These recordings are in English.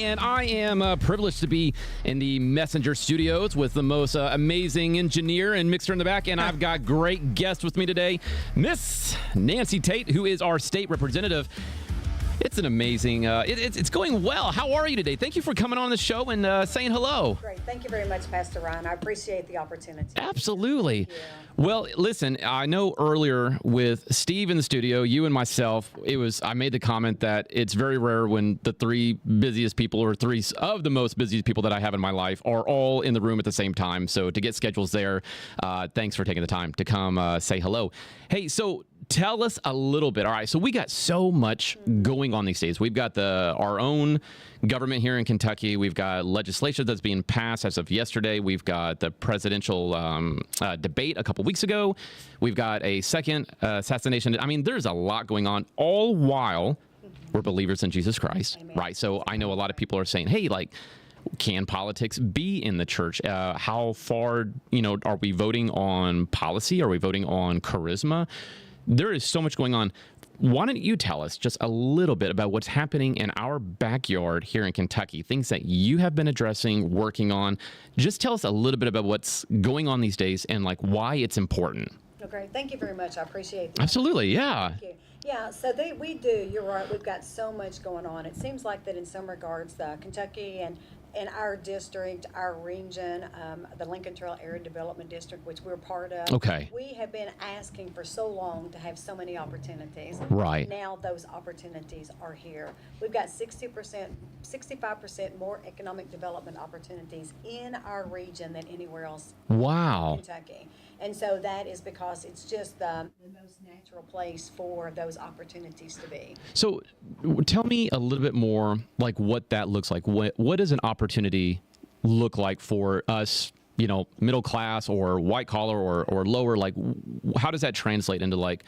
and I am privileged to be in the Messenger Studios with the most amazing engineer and mixer in the back, and I've got great guests with me today, Miss Nancy Tate, who is our state representative. It's an amazing, it's going well. How are you today? Thank you for coming on the show and saying hello. Great. Thank you very much, Pastor Ryan. I appreciate the opportunity. Absolutely. Well, listen, I know earlier with Steve in the studio, you and myself, I made the comment that it's very rare when the three busiest people or three of the most busiest people that I have in my life are all in the room at the same time. So to get schedules there, thanks for taking the time to come say hello. Hey, so tell us a little bit. All right, so we got so much going on these days. We've got our own government here in Kentucky. We've got legislation that's being passed as of yesterday. We've got the presidential debate a couple weeks ago. We've got a second assassination. I mean, there's a lot going on, all while we're believers in Jesus Christ, Amen. Right? So I know a lot of people are saying, hey, like, can politics be in the church? How far, are we voting on policy? Are we voting on charisma? There is so much going on. Why don't you tell us just a little bit about what's happening in our backyard here in Kentucky, things that you have been addressing, working on. Just tell us a little bit about what's going on these days and like why it's important. Okay. Thank you very much. I appreciate that. Absolutely. Yeah. Thank you. Yeah, so we do. You're right. We've got so much going on. It seems like that in some regards, Kentucky and our district, our region, the Lincoln Trail Area Development District, which we're part of. Okay. We have been asking for so long to have so many opportunities. Right. Now those opportunities are here. We've got 65% more economic development opportunities in our region than anywhere else. Wow. In Kentucky. And so that is because it's just the most natural place for those opportunities to be. So tell me a little bit more like what that looks like. What does an opportunity look like for us, middle class or white collar or lower? Like, how does that translate into like,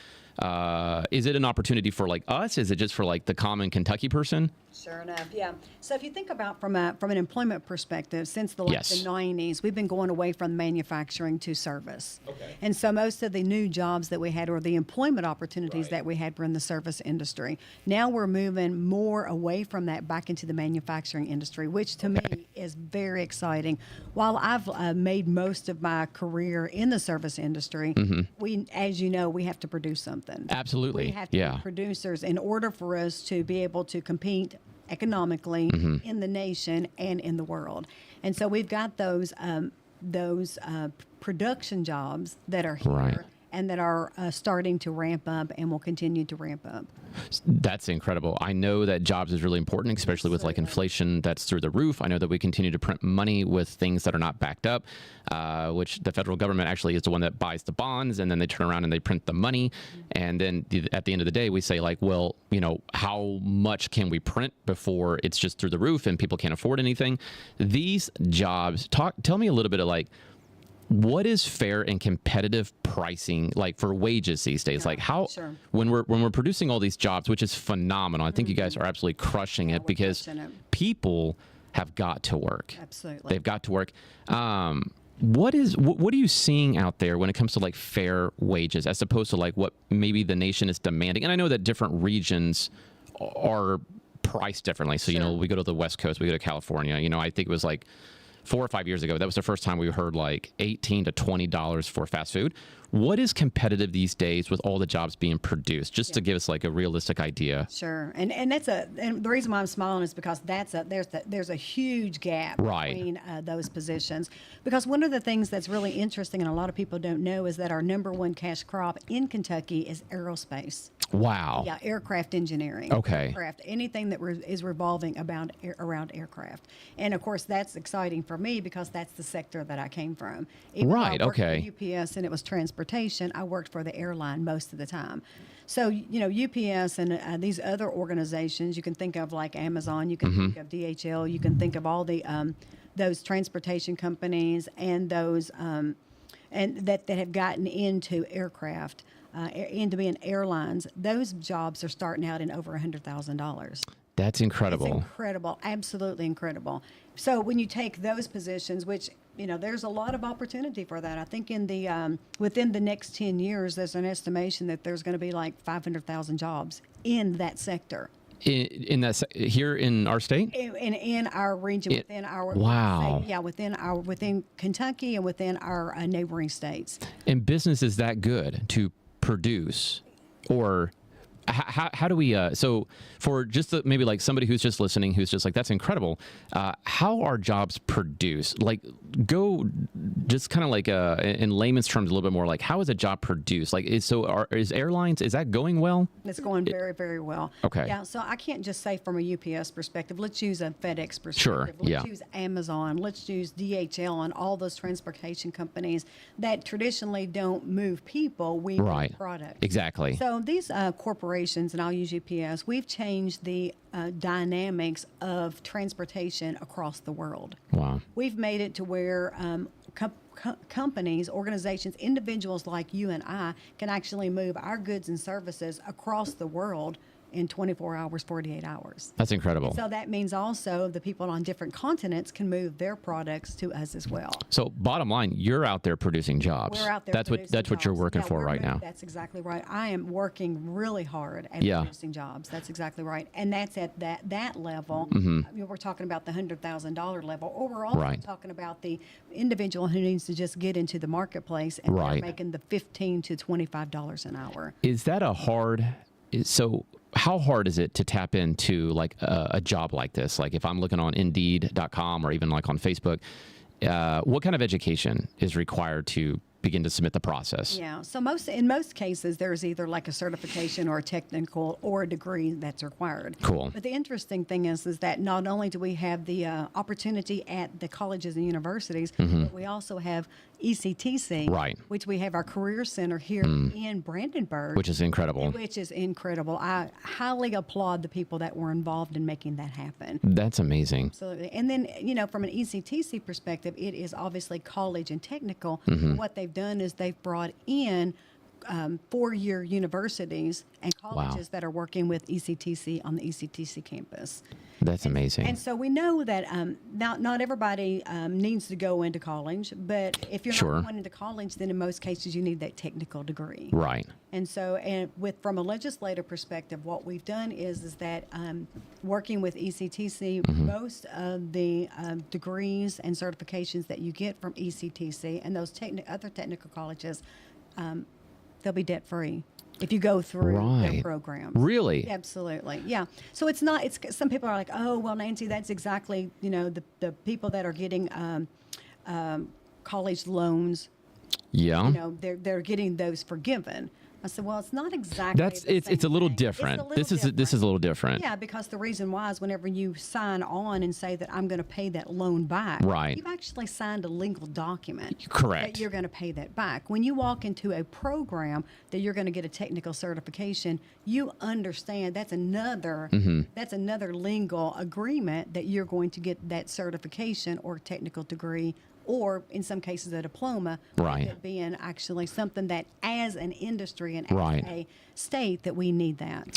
is it an opportunity for like us? Is it just for like the common Kentucky person? Sure enough, yeah. So if you think about from an employment perspective, since the 90s, we've been going away from manufacturing to service. Okay. And so most of the new jobs that we had or the employment opportunities that we had were in the service industry. Now we're moving more away from that back into the manufacturing industry, which to me is very exciting. While I've made most of my career in the service industry, we, as you know, we have to produce something. Absolutely. We have to be producers in order for us to be able to compete economically in the nation and in the world. And so we've got those production jobs that are here and that are starting to ramp up and will continue to ramp up. That's incredible. I know that jobs is really important, especially with like inflation that's through the roof. I know that we continue to print money with things that are not backed up, which the federal government actually is the one that buys the bonds, and then they turn around and they print the money. And then at the end of the day, we say like, well, how much can we print before it's just through the roof and people can't afford anything? These jobs, tell me a little bit of like, what is fair and competitive pricing like for wages these days? Like how when we're producing all these jobs, which is phenomenal. I think you guys are absolutely crushing it because people have got to work. Absolutely. They've got to work. What are you seeing out there when it comes to like fair wages as opposed to like what maybe the nation is demanding? And I know that different regions are priced differently. So, we go to the West Coast, we go to California, I think it was like 4 or 5 years ago, that was the first time we heard like $18 to $20 for fast food. What is competitive these days with all the jobs being produced? Just to give us like a realistic idea. Sure, and the reason why I'm smiling is because there's a huge gap between those positions. Because one of the things that's really interesting and a lot of people don't know is that our number one cash crop in Kentucky is aerospace. Wow. Yeah, aircraft engineering. Okay. Aircraft, anything that is revolving around aircraft. And of course, that's exciting for me because that's the sector that I came from. Even though I worked for UPS and it was transportation, I worked for the airline most of the time. So, UPS and these other organizations, you can think of like Amazon, you can think of DHL, you can think of all the those transportation companies and those and that have gotten into aircraft. Into being airlines, those jobs are starting out in over $100,000. That's incredible. It's incredible, absolutely incredible. So when you take those positions, which there's a lot of opportunity for that. I think in the within the next 10 years, there's an estimation that there's going to be like 500,000 jobs in that sector. In that here in our state? In our region, within our wow. within Kentucky and within our neighboring states. And business is that good to produce, or how do we? So for just maybe like somebody who's just listening, who's just like, that's incredible. How are jobs produced? Like, go just kind of like in layman's terms a little bit more. Like, how is a job produced? Like, is airlines, is that going well? It's going very, very well. Okay. Yeah. So I can't just say from a UPS perspective. Let's use a FedEx perspective. Sure. Let's use Amazon. Let's use DHL and all those transportation companies that traditionally don't move people. We move products. Exactly. So these corporations, and I'll use UPS, we've changed the dynamics of transportation across the world. Wow. We've made it to where companies, organizations, individuals like you and I can actually move our goods and services across the world in 24 hours, 48 hours. That's incredible. So that means also the people on different continents can move their products to us as well. So bottom line, you're out there producing jobs. We're out there That's what you're working for right now. That's exactly right. I am working really hard at producing jobs. That's exactly right. And that's at that level. Mm-hmm. I mean, we're talking about the $100,000 level, or we're also talking about the individual who needs to just get into the marketplace and they're making the $15 to $25 an hour. Is that so how hard is it to tap into like a job like this? Like if I'm looking on Indeed.com or even like on Facebook, what kind of education is required to begin to submit the process? Yeah. So in most cases, there's either like a certification or a technical or a degree that's required. Cool. But the interesting thing is that not only do we have the opportunity at the colleges and universities, but we also have ECTC, which we have our career center here in Brandenburg, which is incredible. I highly applaud the people that were involved in making that happen. That's amazing. Absolutely. And then, from an ECTC perspective, it is obviously college and technical. What they've done is they've brought in 4-year universities and colleges that are working with ECTC on the ECTC campus. That's amazing. And so we know that not everybody needs to go into college, but if you're not going into college, then in most cases you need that technical degree. Right. And so, from a legislative perspective, what we've done is that working with ECTC, most of the degrees and certifications that you get from ECTC and those other technical colleges, they'll be debt free if you go through their programs. Really? Absolutely. Yeah. So it's not. It's some people are like, oh, well, Nancy, that's exactly the people that are getting college loans. Yeah. They're getting those forgiven. I said, well, it's not exactly. It's a little different. This is a little different. Yeah, because the reason why is whenever you sign on and say that I'm going to pay that loan back, you've actually signed a legal document. Correct. That you're going to pay that back. When you walk into a program that you're going to get a technical certification, you understand that's another legal agreement that you're going to get that certification or technical degree, or in some cases a diploma, it being actually something that as an industry and as a state that we need that.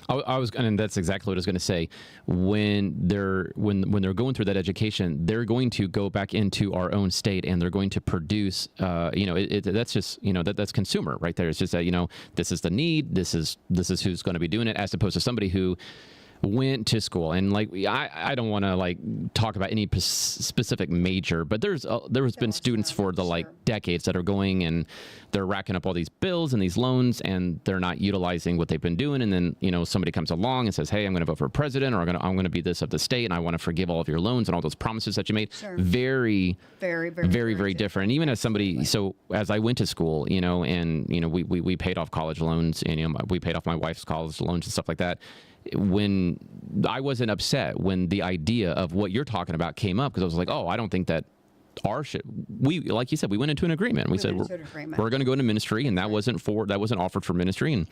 And that's exactly what I was going to say. When they're going through that education, they're going to go back into our own state and they're going to produce. That's just that's consumer right there. It's just that this is the need. This is who's going to be doing it, as opposed to somebody who went to school. And like I don't want to talk about any specific major, but there has been students for the decades that are going and they're racking up all these bills and these loans and they're not utilizing what they've been doing. And then somebody comes along and says, hey, I'm going to vote for president, or I'm going to be this of the state, and I want to forgive all of your loans and all those promises that you made. Very, very, very, very different. And even as somebody, so as I went to school, and we paid off college loans, and we paid off my wife's college loans and stuff like that. When I wasn't upset when the idea of what you're talking about came up, because I was like, oh, I don't think that like you said, we went into an agreement. We said we're going to go into ministry, and that wasn't offered for ministry, and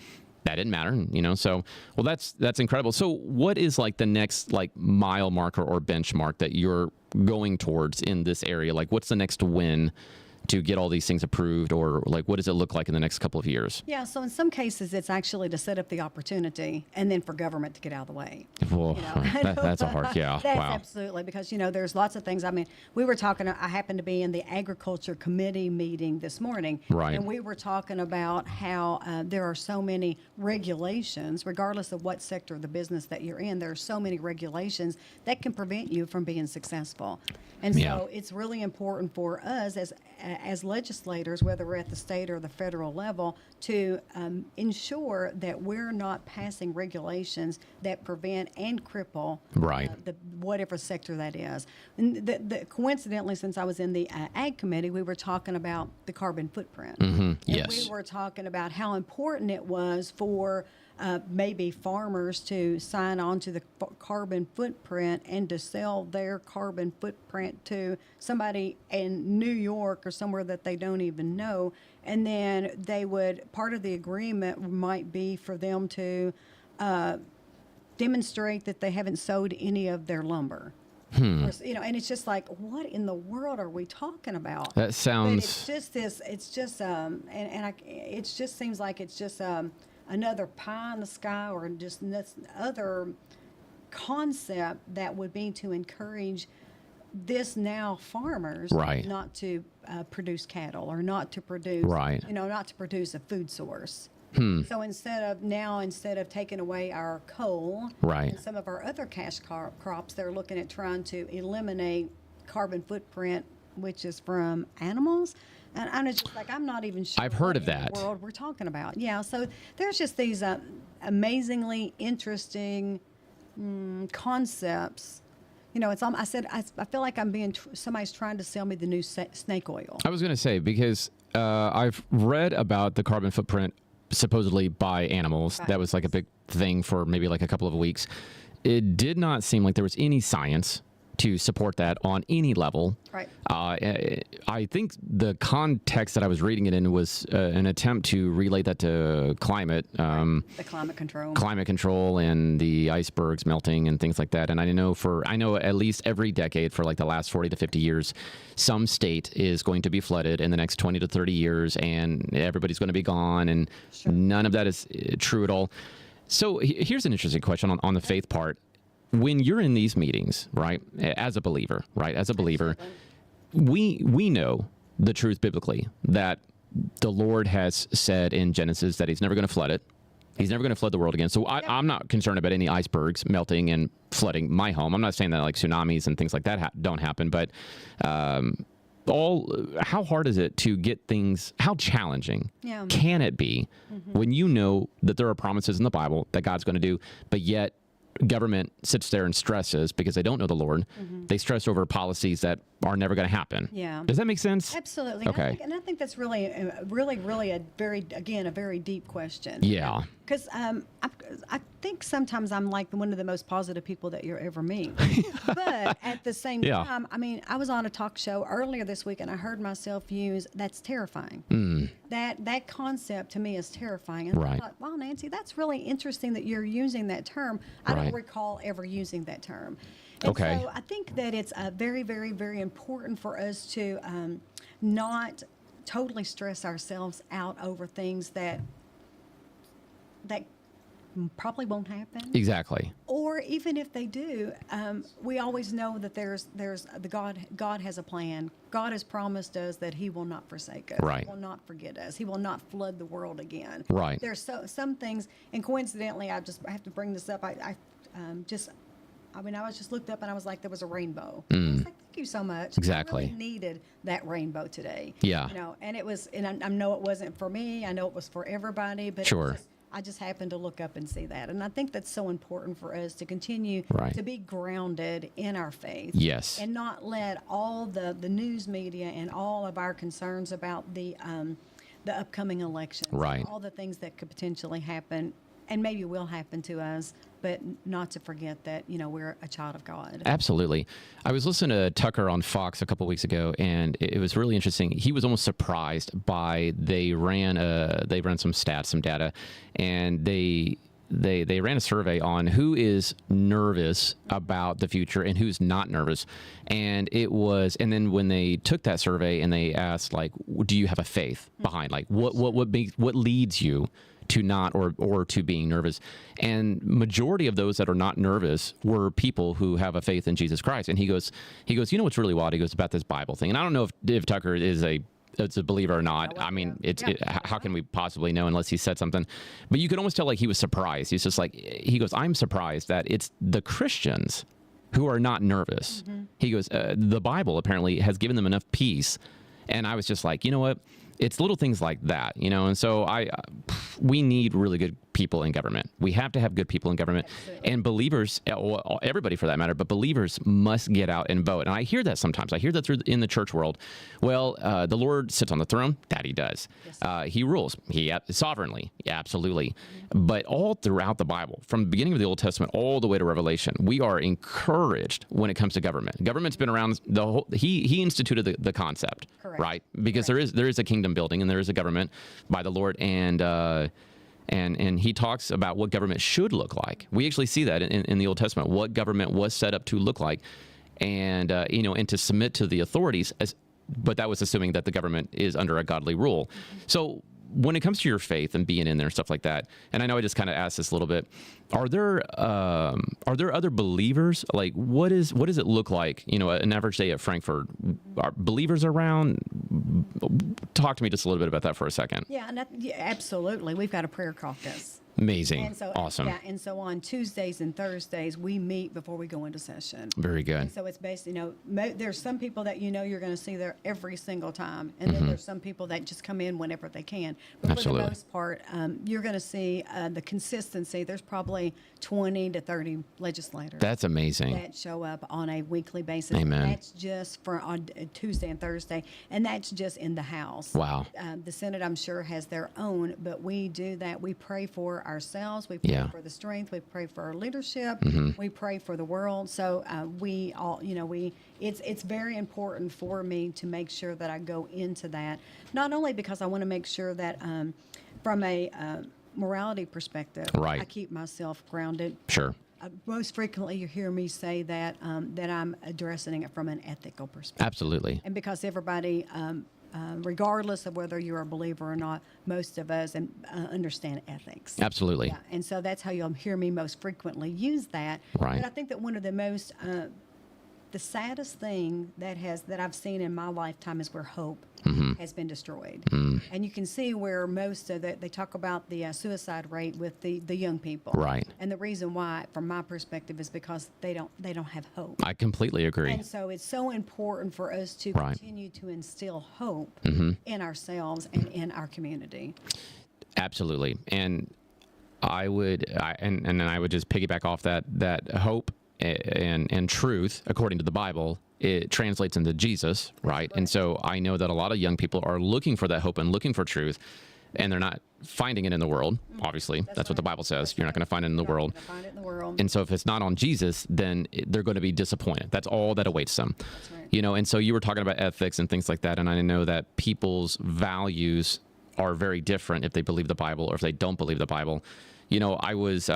that didn't matter. So that's incredible. So what is the next mile marker or benchmark that you're going towards in this area? What's the next win to get all these things approved, or like what does it look like in the next couple of years? Yeah, so in some cases, it's actually to set up the opportunity and then for government to get out of the way. Well, that's a hard, yeah. That's wow. absolutely, because, there's lots of things. I mean, we were talking, I happened to be in the Agriculture Committee meeting this morning. Right. And we were talking about how there are so many regulations, regardless of what sector of the business that you're in, there are so many regulations that can prevent you from being successful. And so it's really important for us as legislators, whether we're at the state or the federal level, to ensure that we're not passing regulations that prevent and cripple the whatever sector that is. And coincidentally, since I was in the Ag Committee, we were talking about the carbon footprint. Yes. We were talking about how important it was for maybe farmers to sign on to the carbon footprint and to sell their carbon footprint to somebody in New York or somewhere that they don't even know. And then part of the agreement might be for them to demonstrate that they haven't sold any of their lumber. And it's just like, what in the world are we talking about? That sounds. But it just seems like it's just another pie in the sky, or just other concept that would be to encourage this now farmers not to produce cattle, or not to produce not to produce a food source. So instead of taking away our coal and some of our other cash crops, they're looking at trying to eliminate carbon footprint, which is from animals. And I'm just like, I'm not even sure. I've heard of what in that. the world we're talking about. Yeah. So there's just these amazingly interesting concepts. I feel like I'm being somebody's trying to sell me the new snake oil. I was going to say, because I've read about the carbon footprint supposedly by animals. That was like a big thing for maybe like a couple of weeks. It did not seem like there was any science to support that on any level. Right. I think the context that I was reading it in was an attempt to relate that to climate. The climate control. Climate control and the icebergs melting and things like that. And I know at least every decade for like the last 40 to 50 years, some state is going to be flooded in the next 20 to 30 years, and everybody's going to be gone, and none of that is true at all. So here's an interesting question on the faith part. When you're in these meetings, right, as a believer, we know the truth biblically that the Lord has said in Genesis that he's never going to flood it. He's never going to flood the world again. So I'm not concerned about any icebergs melting and flooding my home. I'm not saying that like tsunamis and things like that don't happen, but how hard is it to get things, how challenging can it be when you know that there are promises in the Bible that God's going to do, but yet government sits there and stresses because they don't know the Lord. They stress over policies that are never going to happen. Yeah. Does that make sense? Absolutely. Okay. I think that's really a very deep question. Yeah. Because I think sometimes I'm like one of the most positive people that you'll ever meet. But at the same time, I mean, I was on a talk show earlier this week and I heard myself use, that's terrifying. That concept to me is terrifying. And I thought, wow, Nancy, that's really interesting that you're using that term. I don't recall ever using that term. And so I think that it's very, very, very important for us to not totally stress ourselves out over things that probably won't happen. Exactly. Or even if they do, we always know that there's God has a plan. God has promised us that He will not forsake us. Right. He will not forget us. He will not flood the world again. Right. There's some things, and coincidentally, I have to bring this up. I was just looked up and I was like, there was a rainbow. I was like, thank you so much. Exactly. I really needed that rainbow today. Yeah. And it was, and I know it wasn't for me. I know it was for everybody, but I just happened to look up and see that. And I think that's so important for us to continue to be grounded in our faith. Yes. And not let all the news media and all of our concerns about the upcoming elections, all the things that could potentially happen and maybe will happen to us, but not to forget that, we're a child of God. Absolutely. I was listening to Tucker on Fox a couple weeks ago, and it was really interesting. He was almost surprised by, they ran some stats, some data, and they they ran a survey on who is nervous about the future and who's not nervous. And then when they took that survey and they asked, like, do you have a faith behind, like, what leads you to not or to being nervous? And majority of those that are not nervous were people who have a faith in Jesus Christ. And he goes, you know what's really wild? He goes, about this Bible thing. And I don't know if Tucker is a believer or not. I mean, how can we possibly know unless he said something? But you could almost tell, like, he was surprised. He's just like, he goes, I'm surprised that it's the Christians who are not nervous. He goes, the Bible apparently has given them enough peace. And I was just like, you know what? It's little things like that, you know? And so we need really good people in government. We have to have good people in government. Absolutely. And believers, everybody for that matter, but believers must get out and vote. And I hear that sometimes. I hear that in the church world. Well, the Lord sits on the throne. That he does. Yes. He rules. He sovereignly. Absolutely. But all throughout the Bible, from the beginning of the Old Testament all the way to Revelation, we are encouraged when it comes to government. Government's been around he instituted the concept. Correct. Right? Because there is a kingdom building and there is a government by the Lord, and he talks about what government should look like. We actually see that in the Old Testament, what government was set up to look like, and and to submit to the authorities. But that was assuming that the government is under a godly rule. So when it comes to your faith and being in there and stuff like that, and I know I just kind of asked this a little bit, are there other believers? Like, what does it look like? An average day at Frankfurt, are believers around? Talk to me just a little bit about that for a second. Yeah, absolutely. We've got a prayer caucus. Amazing. And so, awesome. Yeah, and so on Tuesdays and Thursdays, we meet before we go into session. Very good. And so it's basically, there's some people that you're going to see there every single time, and then there's some people that just come in whenever they can. But Absolutely. For the most part, you're going to see the consistency. There's probably 20 to 30 legislators. That's amazing. That show up on a weekly basis. Amen. And that's just on Tuesday and Thursday, and that's just in the House. Wow. The Senate, I'm sure, has their own, but we do that. We pray for ourselves. We pray for the strength. We pray for our leadership. We pray for the world. So we all, it's very important for me to make sure that I go into that, not only because I want to make sure that from a morality perspective, right. I keep myself grounded. Sure. Most frequently, you hear me say that that I'm addressing it from an ethical perspective. Absolutely. And because everybody, regardless of whether you're a believer or not, most of us understand ethics. Absolutely. Yeah, and so that's how you'll hear me most frequently use that. Right. But I think that one of the most, the saddest thing that I've seen in my lifetime is where hope has been destroyed. And you can see where most of they talk about the suicide rate with the young people. Right. And the reason why, from my perspective, is because they don't have hope. I completely agree. And so it's so important for us to Right. continue to instill hope in ourselves and in our community. Absolutely. And I would just piggyback off that hope and truth, according to the Bible, it translates into Jesus, right? And so I know that a lot of young people are looking for that hope and looking for truth, and they're not finding it in the world. Obviously, that's what the Bible says. You're not going to find it in the world. Find it in the world. And so if it's not on Jesus, then they're going to be disappointed. That's all that awaits them. That's right. And so you were talking about ethics and things like that, and I know that people's values are very different if they believe the Bible or if they don't believe the Bible. I was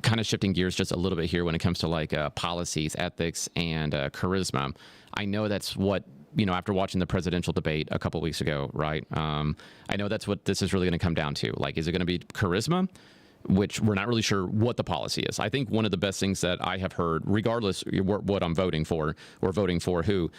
kind of shifting gears just a little bit here when it comes to like policies, ethics, and charisma. I know that's what, after watching the presidential debate a couple of weeks ago, right? I know that's what this is really going to come down to. Like, is it going to be charisma? Which we're not really sure what the policy is. I think one of the best things that I have heard, regardless what I'm voting for or voting for who,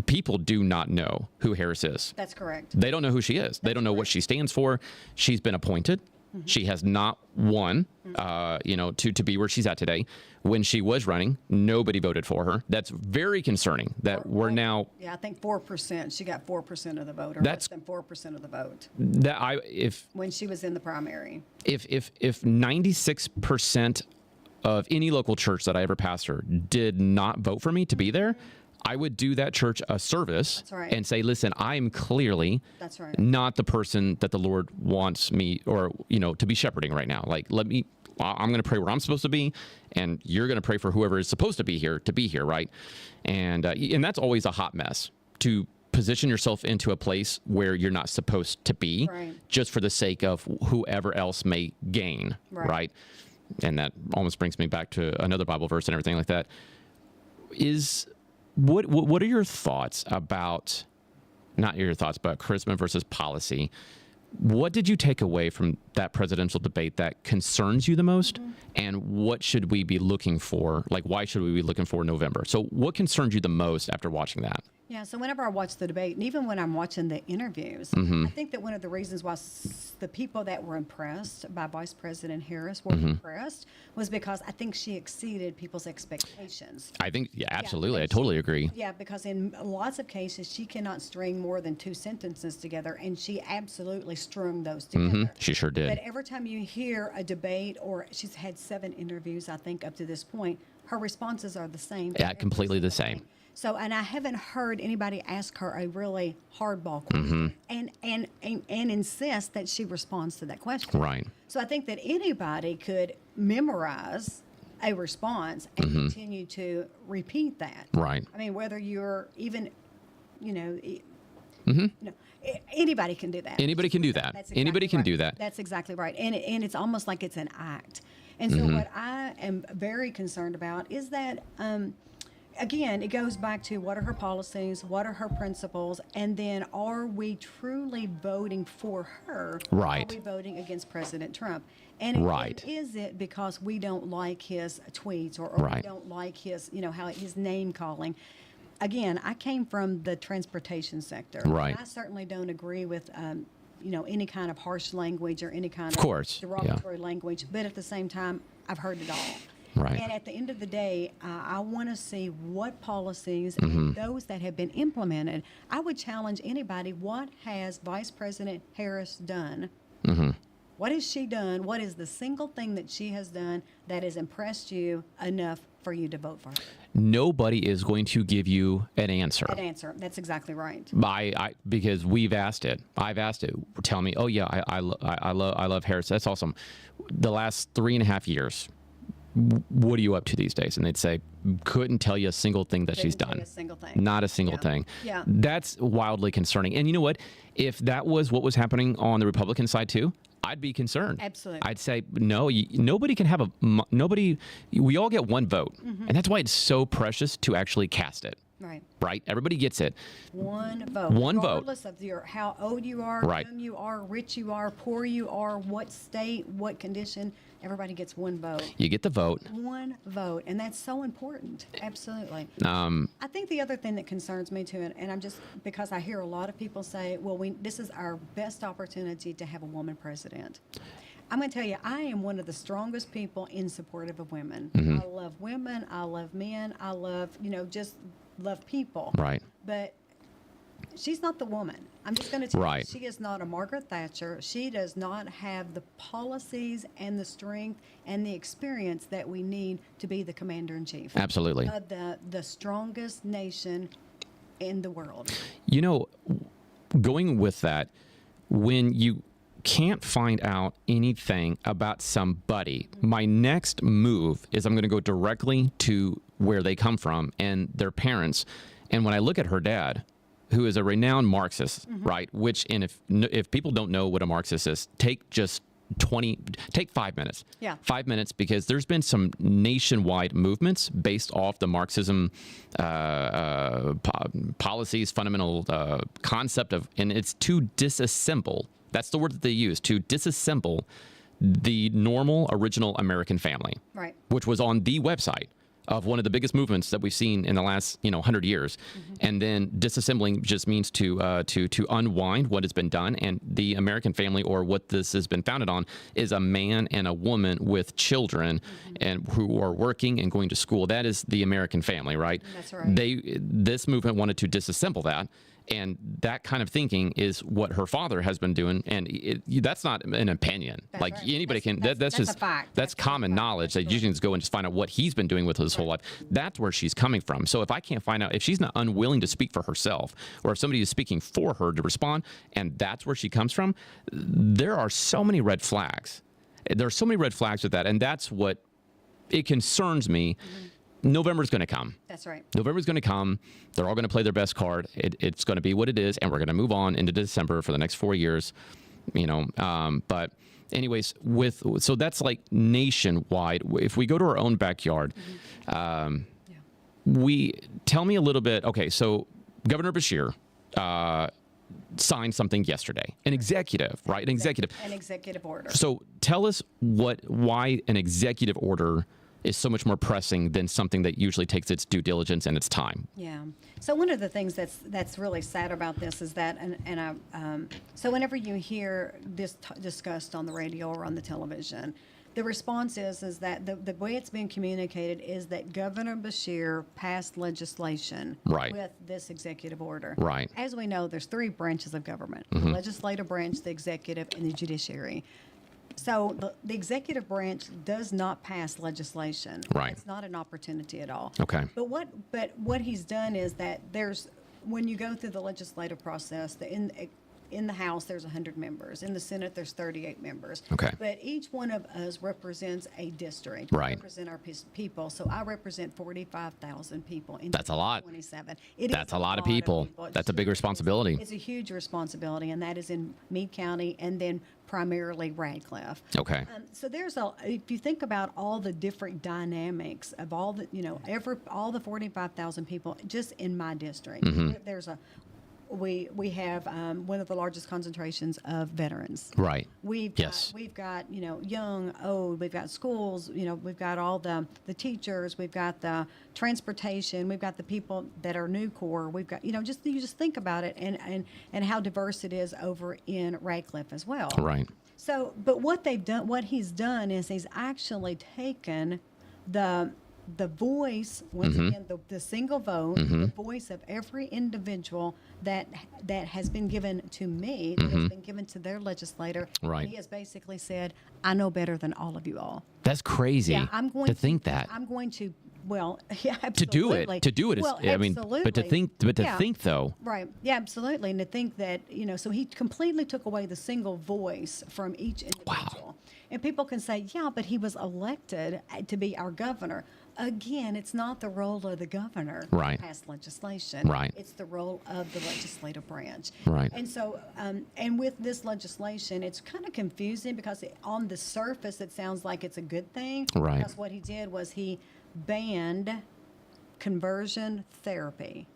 people do not know who Harris is. That's correct. They don't know who she is. They don't know what she stands for. She's been appointed. She has not won, to be where she's at today. When she was running, nobody voted for her. That's very concerning that we're now. Yeah, I think 4%. She got 4% of the vote, or That's- less than 4% of the vote When she was in the primary. If 96% of any local church that I ever pastored did not vote for me to be there, I would do that church a service. That's right. And say, listen, I'm clearly That's right. not the person that the Lord wants me or, to be shepherding right now. Like, I'm going to pray where I'm supposed to be, and you're going to pray for whoever is supposed to be here, right? And that's always a hot mess to position yourself into a place where you're not supposed to be, Right. just for the sake of whoever else may gain, right? And that almost brings me back to another Bible verse and everything like that. What are your thoughts about, not your thoughts, but charisma versus policy? What did you take away from that presidential debate that concerns you the most? And what should we be looking for? Like, why should we be looking for November? So what concerned you the most after watching that? Yeah, so whenever I watch the debate, and even when I'm watching the interviews, I think that one of the reasons why the people that were impressed by Vice President Harris were impressed was because I think she exceeded people's expectations. I think, yeah, absolutely. Yeah, I totally agree. Yeah, because in lots of cases, she cannot string more than 2 sentences together, and she absolutely strung those together. She sure did. But every time you hear a debate, or she's had 7 interviews, I think, up to this point, her responses are the same. Yeah, completely the same. So, and I haven't heard anybody ask her a really hardball question and insist that she responds to that question. Right. So I think that anybody could memorize a response and continue to repeat that. Right. I mean, whether you're even, anybody can do that. Anybody can do that. That's exactly Anybody can right. do that. That's exactly right. And it's almost like it's an act. And so what I am very concerned about is that, again, it goes back to what are her policies, what are her principles, and then are we truly voting for her? Right. Are we voting against President Trump? And is it because we don't like his tweets or we don't like his, how his name calling? Again, I came from the transportation sector. Right. And I certainly don't agree with, any kind of harsh language or any kind of derogatory language. But at the same time, I've heard it all. Right. And at the end of the day, I want to see what policies and those that have been implemented. I would challenge anybody, what has Vice President Harris done? What has she done? What is the single thing that she has done that has impressed you enough for you to vote for her? Nobody is going to give you an answer. An answer. That's exactly right. Because we've asked it. I've asked it. Tell me, oh yeah, I love Harris. That's awesome. The last 3.5 years, what are you up to these days? And they'd say, couldn't tell you a single thing that she's done. A single thing. Not a single thing. Yeah. That's wildly concerning. And you know what? If that was what was happening on the Republican side too, I'd be concerned. Absolutely. I'd say, no, nobody can have we all get one vote. And that's why it's so precious to actually cast it. Right. Right? Everybody gets it. One vote. One vote. Regardless of how old you are, young you are, rich you are, poor you are, what state, what condition, everybody gets one vote. You get the vote. One vote. And that's so important. Absolutely. I think the other thing that concerns me too, and I'm just, because I hear a lot of people say, well, this is our best opportunity to have a woman president. I'm going to tell you, I am one of the strongest people in supportive of women. I love women. I love men. I love, just love people. Right. But she's not the woman. I'm just going to tell you, Right. she is not a Margaret Thatcher. She does not have the policies and the strength and the experience that we need to be the commander-in-chief. Absolutely. Of the strongest nation in the world. Going with that, when you can't find out anything about somebody, my next move is I'm going to go directly to where they come from and their parents. And when I look at her dad, who is a renowned Marxist, right? Which, and if people don't know what a Marxist is, take 5 minutes. Yeah. 5 minutes, because there's been some nationwide movements based off the Marxism policies, fundamental concept of, and it's to disassemble. That's the word that they use, to disassemble the normal original American family. Right. Which was on the website of one of the biggest movements that we've seen in the last 100 years. And then disassembling just means to unwind what has been done. And the American family, or what this has been founded on, is a man and a woman with children and who are working and going to school. That is the American family, right? That's right. This movement wanted to disassemble that. And that kind of thinking is what her father has been doing, and that's not an opinion. That's like right. anybody That's just a fact. That's common knowledge that you can just go and just find out what he's been doing with his whole life. That's where she's coming from. So if I can't find out, if she's not unwilling to speak for herself, or if somebody is speaking for her to respond, and that's where she comes from, there are so many red flags. There are so many red flags with that, and that's what it concerns me. November's going to come. That's right. November's going to come. They're all going to play their best card. It's going to be what it is, and we're going to move on into December for the next 4 years. But anyways, so that's like nationwide. If we go to our own backyard, tell me a little bit. Okay, so Governor Beshear signed something yesterday, an executive, right? An executive order. So tell us why an executive order is so much more pressing than something that usually takes its due diligence and its time. Yeah. So one of the things that's really sad about this is that, so whenever you hear this discussed on the radio or on the television, the response is that the way it's being communicated is that Governor Beshear passed legislation with this executive order. Right. As we know, there's 3 branches of government: the legislative branch, the executive, and the judiciary. So the executive branch does not pass legislation. Right. It's not an opportunity at all. Okay. But what he's done is that when you go through the legislative process, in the House, there's 100 members. In the Senate, there's 38 members. Okay. But each one of us represents a district. Right. We represent our people. So I represent 45,000 people. That's a lot. 27. That's a lot of people. That's a big responsibility. It's a huge responsibility, and that is in Meade County and then primarily Radcliffe. Okay. So if you think about all the different dynamics of all the, all the 45,000 people just in my district, we have one of the largest concentrations of veterans. Right. We've got young, old. We've got schools. We've got all the teachers. We've got the transportation. We've got the people that are new core. We've got you just think about it and how diverse it is over in Radcliffe as well. Right. So, but what he's done is he's actually taken the voice, once again, the single vote, the voice of every individual that has been given to me, that has been given to their legislator. Right. He has basically said, I know better than all of you all. That's crazy. Yeah, I'm going to think that. I'm going to, well, yeah, absolutely. To do it is, well, I mean, but to think though. Right. Yeah, absolutely. And to think that, so he completely took away the single voice from each individual. Wow. And people can say, yeah, but he was elected to be our governor. Again, it's not the role of the governor to pass legislation. Right. It's the role of the legislative branch. Right. And so, and with this legislation, it's kind of confusing because on the surface, it sounds like it's a good thing. Right. Because what he did was he banned conversion therapy.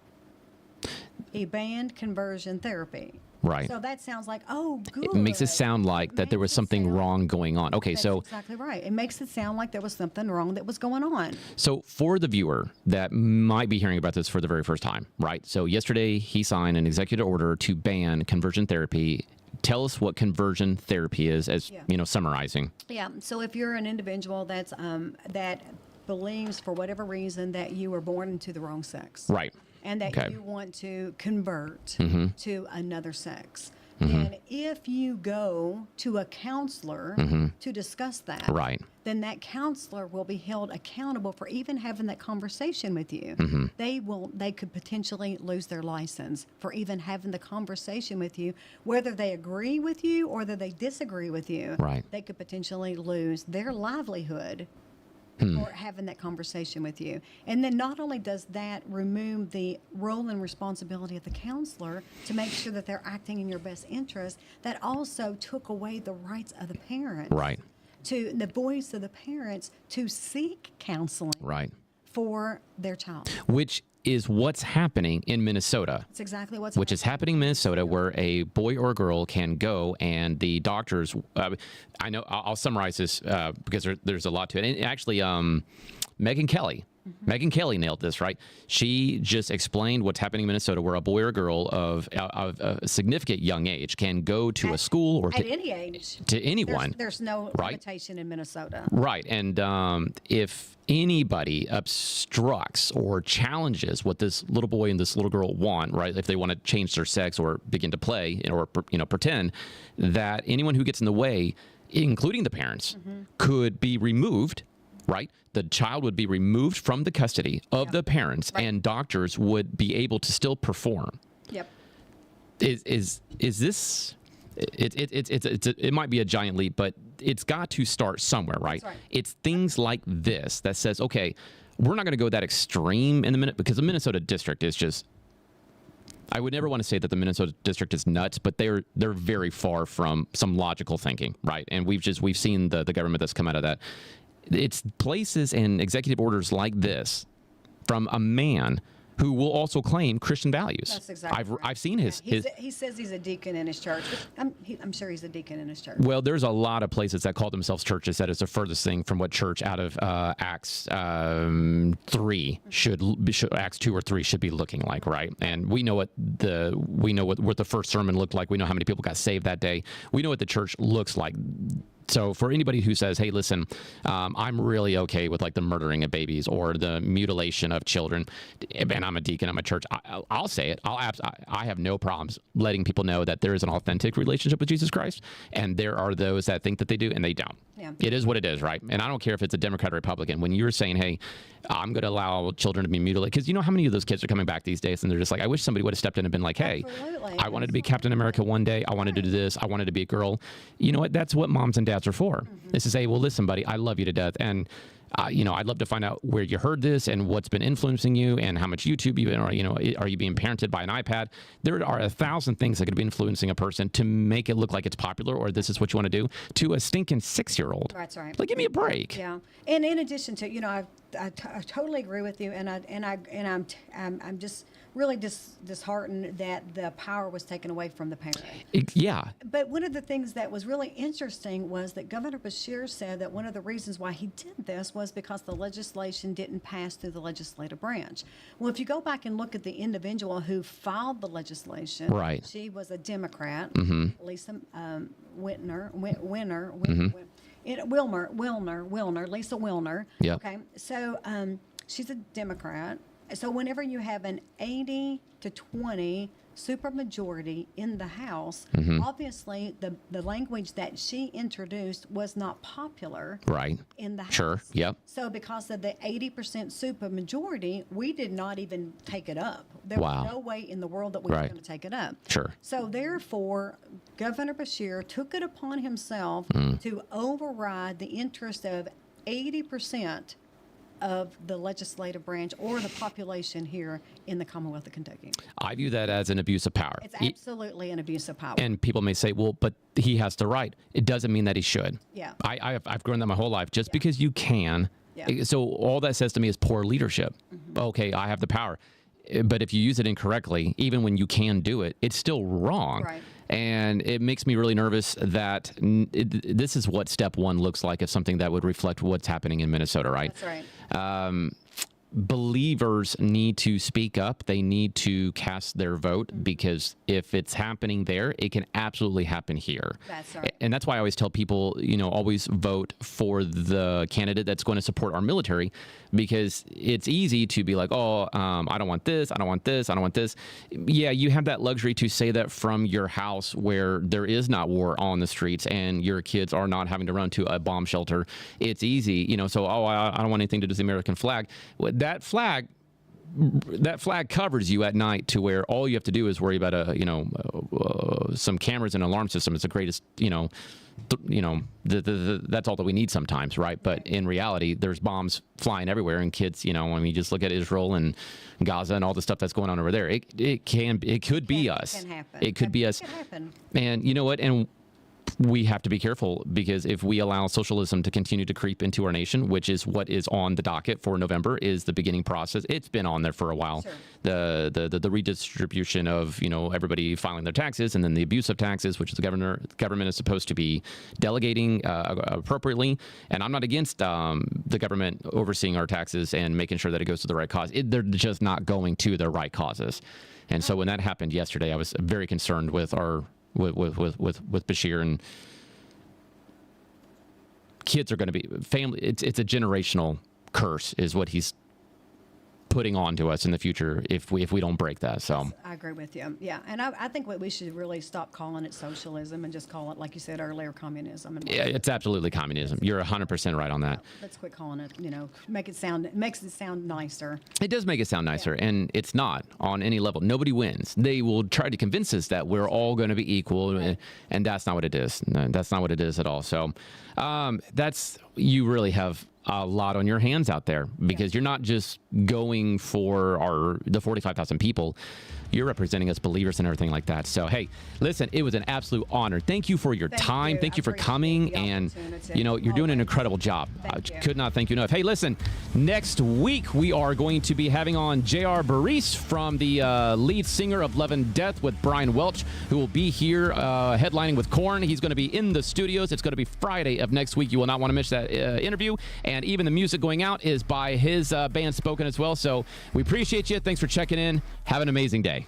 He banned conversion therapy. Right. So that sounds like, oh, good. It makes it sound like that there was something wrong going on. Okay, That's exactly right. It makes it sound like there was something wrong that was going on. So for the viewer that might be hearing about this for the very first time, right? So yesterday he signed an executive order to ban conversion therapy. Tell us what conversion therapy is, as summarizing. Yeah. So if you're an individual that believes for whatever reason that you were born into the wrong sex. Right. And that you want to convert to another sex. And if you go to a counselor to discuss that, then that counselor will be held accountable for even having that conversation with you. They could potentially lose their license for even having the conversation with you, whether they agree with you or whether they disagree with you. Right. They could potentially lose their livelihood for having that conversation with you. And then not only does that remove the role and responsibility of the counselor to make sure that they're acting in your best interest, that also took away the rights of the parents. Right. To the voice of the parents to seek counseling. Right. For their child. Which is what's happening in Minnesota. It's exactly what's Which is happening in Minnesota, where a boy or a girl can go and the doctors, I know, I'll summarize this because there's a lot to it. And actually, Megyn Kelly nailed this, right? She just explained what's happening in Minnesota, where a boy or girl of a significant young age can go to a school or at any age to anyone. There's no limitation in Minnesota. Right. And if anybody obstructs or challenges what this little boy and this little girl want, right, if they want to change their sex or begin to play or pretend, that anyone who gets in the way, including the parents, could be removed. Right, the child would be removed from the custody of the parents, and doctors would be able to still perform. Yep. Is this? It might be a giant leap, but it's got to start somewhere, right? That's right. It's things like this that says, okay, we're not going to go that extreme in the minute because the Minnesota district is just. I would never want to say that the Minnesota district is nuts, but they're very far from some logical thinking, right? And we've seen the government that's come out of that. It's places and executive orders like this from a man who will also claim Christian values. That's exactly right. I've seen his. He says he's a deacon in his church. I'm sure he's a deacon in his church. Well, there's a lot of places that call themselves churches that is the furthest thing from what church out of Acts 3 Acts 2 or 3 should be looking like, right? And we know what the first sermon looked like. We know how many people got saved that day. We know what the church looks like. So for anybody who says, hey, listen, I'm really okay with like the murdering of babies or the mutilation of children, and I'm a deacon, I'm a church, I'll say it. I have no problems letting people know that there is an authentic relationship with Jesus Christ, and there are those that think that they do, and they don't. Yeah. It is what it is, right? And I don't care if it's a Democrat or Republican. When you're saying, hey, I'm going to allow children to be mutilated, because you know how many of those kids are coming back these days, and they're just like, I wish somebody would have stepped in and been like, hey, Absolutely. I wanted to be Captain America one day. I wanted to do this. I wanted to be a girl. You know what? That's what moms and dads are for. Is to say, well, listen, buddy, I love you to death. And, I'd love to find out where you heard this and what's been influencing you and how much YouTube you've been, or, are you being parented by an iPad? There are 1,000 things that could be influencing a person to make it look like it's popular or this is what you want to do to a stinking 6-year-old. That's right. Like, give me a break. Yeah. And in addition to, I totally agree with you. And I'm just really disheartened that the power was taken away from the parent. Yeah. But one of the things that was really interesting was that Governor Beshear said that one of the reasons why he did this was because the legislation didn't pass through the legislative branch. Well, if you go back and look at the individual who filed the legislation, right. She was a Democrat, Lisa Wilner, Lisa Wilner. Yep. Okay, so she's a Democrat. So whenever you have an 80 to 20 supermajority in the House, obviously the language that she introduced was not popular in the House. Sure, yep. So because of the 80% supermajority, we did not even take it up. There was no way in the world that we were going to take it up. Sure. So therefore, Governor Beshear took it upon himself to override the interest of 80% of the legislative branch or the population here in the Commonwealth of Kentucky. I view that as an abuse of power. It's absolutely an abuse of power. And people may say, well, but he has the right. It doesn't mean that he should. Yeah. I've grown that my whole life. Just because you can. Yeah. So all that says to me is poor leadership. Okay, I have the power. But if you use it incorrectly, even when you can do it, it's still wrong. Right. And it makes me really nervous that this is what step one looks like of something that would reflect what's happening in Minnesota, right? That's right. Believers need to speak up. They need to cast their vote because if it's happening there, it can absolutely happen here. That's right. And that's why I always tell people, always vote for the candidate that's going to support our military, because it's easy to be like, I don't want this. I don't want this. I don't want this. Yeah, you have that luxury to say that from your house where there is not war on the streets and your kids are not having to run to a bomb shelter. It's easy, so, I don't want anything to do with the American flag. That flag covers you at night to where all you have to do is worry about some cameras and alarm system. It's the greatest, that's all that we need sometimes, right? But in reality, there's bombs flying everywhere, and kids, when you just look at Israel and Gaza and all the stuff that's going on over there, it could be us. It can happen. It could be us. It can happen. And you know what? And we have to be careful, because if we allow socialism to continue to creep into our nation, which is what is on the docket for November, is the beginning process. It's been on there for a while. Sure. The redistribution of everybody filing their taxes, and then the abuse of taxes, which the government is supposed to be delegating appropriately. And I'm not against the government overseeing our taxes and making sure that it goes to the right cause. They're just not going to the right causes. And so when that happened yesterday, I was very concerned with with Beshear, and kids are going to be family. It's a generational curse is what he's putting on to us in the future if we don't break that. So I agree with you. Yeah, and I think we should really stop calling it socialism and just call it, like you said earlier, communism. Yeah, it's absolutely communism. You're 100% right on that. Let's quit calling it. Makes it sound nicer. It does make it sound nicer, and it's not on any level. Nobody wins. They will try to convince us that we're all going to be equal, and that's not what it is. No, that's not what it is at all. So you really have a lot on your hands out there because you're not just going for the 45,000 people. You're representing us believers and everything like that. So, hey, listen, it was an absolute honor. Thank you for your time. Thank you for coming. And, you're doing an incredible job. I could not thank you enough. Hey, listen, next week we are going to be having on J.R. Baris from the lead singer of Love and Death with Brian Welch, who will be here headlining with Korn. He's going to be in the studios. It's going to be Friday of next week. You will not want to miss that interview. And even the music going out is by his band Spoken as well. So we appreciate you. Thanks for checking in. Have an amazing day.